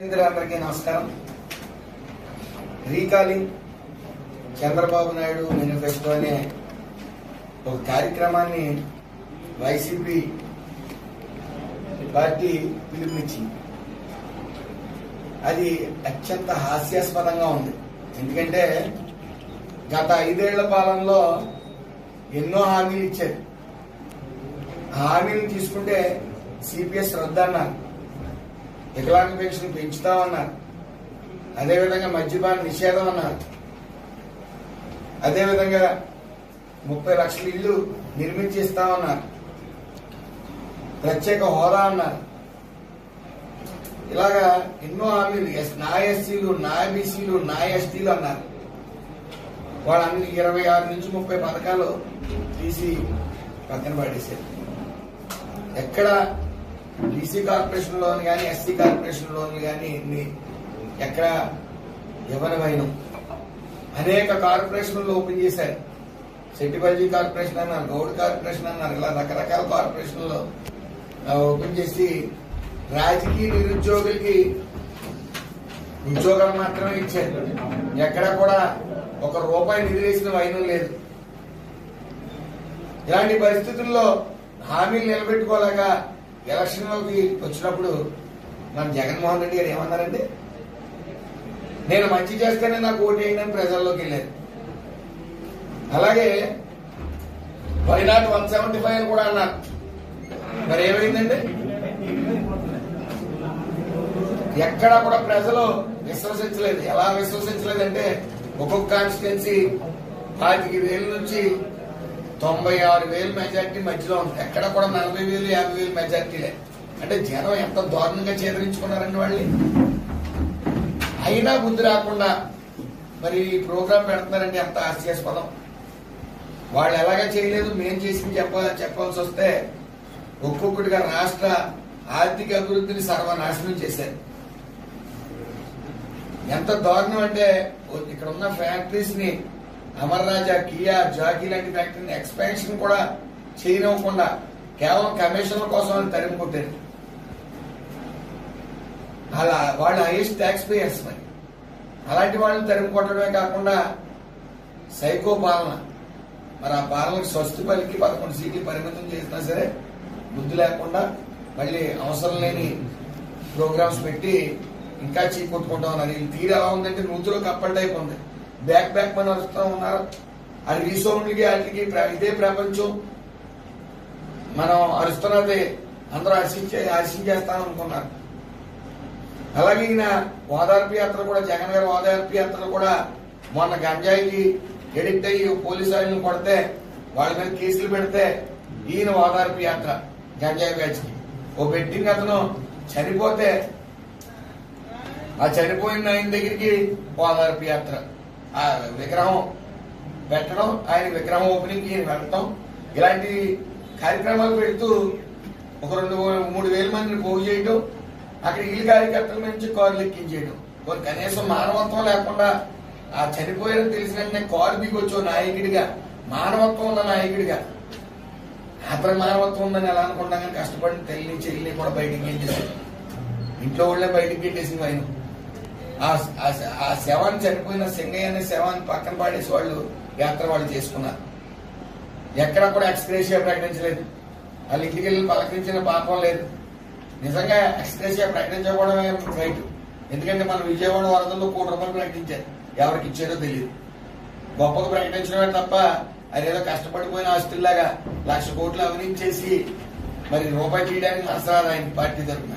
అందరికీ నమస్కారం. Recalling Chandrababu Naidu manifesto అనే ఒక కార్యక్రమాన్ని వైసీపీ పార్టీ పిలుపునిచ్చింది. అది అత్యంత హాస్యాస్పదంగా ఉంది. ఎందుకంటే గత 5 ఏళ్ల పాలనలో ఎన్నో హామీలు ఇచ్చారు. హామీలు తీసుకుంటే సిపిఎస్ రద్దు అన్నారు, వికలాంగ పెన్షన్ పెంచుతామన్నారు, అదేవిధంగా మద్యపాన నిషేధం అన్నారు, అదేవిధంగా 30 లక్షల ఇళ్లు నిర్మించిస్తామన్నారు, ప్రత్యేక హోదా అన్నారు. ఇలాగా ఎన్నో హామీలు, నా ఎస్సీలు, నా బీసీలు, నా ఎస్టీలు అన్నారు. వాళ్ళన్ని 26 నుంచి 30 పథకాలు తీసి పక్కన పడేశారు. ఎక్కడ బీసీ కార్పొరేషన్ లోన్ కానీ, ఎస్సీ కార్పొరేషన్ లోన్ కానీ ఎక్కడ ఇవ్వనమైన అనేక కార్పొరేషన్లు ఓపెన్ చేశారు. సెట్టిపల్లి కార్పొరేషన్ అన్నారు, గౌడ్ కార్పొరేషన్ అన్నారు, ఇలా రకరకాల కార్పొరేషన్లు ఓపెన్ చేసి రాజకీయ నిరుద్యోగులకి ఉద్యోగాలు మాత్రమే ఇచ్చారు. ఎక్కడ కూడా ₹1 నిధి వేసిన వైనం లేదు. ఇలాంటి పరిస్థితుల్లో హామీలు నిలబెట్టుకోలేక ఎలక్షన్లోకి వచ్చినప్పుడు మన జగన్మోహన్ రెడ్డి గారు ఏమన్నారంటే, నేను మంచి చేస్తేనే నాకు ఓటు వేయడానికి ప్రజల్లోకి వెళ్ళారు. అలాగే వైనాట్ 175 అని కూడా అన్నారు. మరి ఏమైందంటే ఎక్కడా కూడా ప్రజలు విశ్వసించలేదు. ఎలా విశ్వసించలేదంటే ఒక్కొక్క కాన్స్టిట్యున్సీ 25,000 నుంచి 96,000 మెజార్టీ మధ్యలో ఉంది. ఎక్కడ కూడా 40,000, 50,000 మెజార్టీలే. అంటే జనం ఎంత దారుణంగా చేదరించుకున్నారండి వాళ్ళని. అయినా బుద్ధి రాకుండా మరి ప్రోగ్రాం పెడుతున్నారంటే ఎంత హాస్యాస్పదం. వాళ్ళు ఎలాగా చేయలేదు, మేం చేసి చెప్పాల్సి వస్తే ఒక్కొక్కటిగా రాష్ట్ర ఆర్థిక అభివృద్ధిని సర్వనాశనం చేశారు. ఎంత దారుణం అంటే ఇక్కడ ఉన్న ఫ్యాక్టరీస్ ని, అమర్ రాజా, కియా, జాకీ లాంటి ఫ్యాక్టరీని ఎక్స్పాన్షన్ కూడా చేయనివ్వకుండా కేవలం కమిషన్ల కోసం తరిమి కొట్టారు. అలా వాళ్ళు హైయెస్ట్ ట్యాక్స్ పేయర్స్. మరి అలాంటి వాళ్ళని తరిమి కొట్టడమే కాకుండా సైకో పాలన. మరి ఆ పాలనకు స్వస్తి పలికి 11 సీట్లు పరిమితం చేసినా సరే బుద్ధి లేకుండా మళ్ళీ అవసరం లేని ప్రోగ్రామ్స్ పెట్టి ఇంకా చీకొట్టుకుంటా ఉన్నారు. ఈ తీరు ఎలా ఉందంటే నూతులో కప్పల్ టైప్ ఉంది. బ్యాక్ మన అరుస్తూ ఉన్నారు. అది రీసౌండ్లకి వాటికి ఇదే ప్రపంచం. మనం అరుస్తున్నది అందరూ హర్షించేస్తాం అనుకున్నారు. అలాగే ఈయన ఓదార్పు యాత్ర కూడా, జగన్ గారి ఓదార్పు యాత్ర కూడా మొన్న గంజాయికి ఎడిక్ట్ అయ్యి పోలీసు వాళ్ళని కొడితే వాళ్ళ మీద కేసులు పెడితే ఈయన ఓదార్పు యాత్ర గంజాయి బ్యాచ్ కి ఓ బెట్టింగ్ అతను చనిపోతే ఆ చనిపోయిన ఆయన దగ్గరికి ఓదార్పు యాత్ర, ఆ విగ్రహం పెట్టడం, ఆయన విగ్రహం ఓపెనింగ్ ఈయన వెళ్ళటం, ఇలాంటి కార్యక్రమాలు పెడుతూ ఒక 2-3 వేల మందిని పోగు చేయడం, అక్కడ ఇల్లు కార్యకర్తల నుంచి కారులు ఎక్కించేయడం. కనీసం మానవత్వం లేకుండా ఆ చనిపోయిన తెలిసిన వెంటనే కారు దిగొచ్చు నాయకుడిగా, మానవత్వం ఉన్న నాయకుడిగా. అతని మానవత్వం ఉందని ఎలా అనుకుంటాం కానీ కష్టపడిన తల్లిని చెల్లిని కూడా బయటికి గెంటేశారు. ఇంట్లో వాళ్ళే బయటికి గెంటేసింది ఆయన. ఆ శవాన్ని, చనిపోయిన సింగయ్య అనే శవాన్ని పక్కన పాడేసి వాళ్ళు యాత్ర వాళ్ళు చేసుకున్నారు. ఎక్కడా కూడా ఎక్స్గ్రేషియా ప్రకటించలేదు. వాళ్ళ ఇంటికి వెళ్ళి పలకరించిన పాపం లేదు. నిజంగా ఎక్స్గ్రేషియా ప్రకటించకపోవడమే రైట్. ఎందుకంటే మన విజయవాడ వరదల్లో ₹1 ప్రకటించారు. ఎవరికి ఇచ్చారో తెలియదు. గొప్పగా ప్రకటించడమే తప్ప అదేదో కష్టపడిపోయిన ఆస్తుల్లాగా 1,00,000 కోట్లు అవినీతి చేసి మరి రూపాయి తీయడానికి మనసు రాదు ఆయన పార్టీ తరఫున.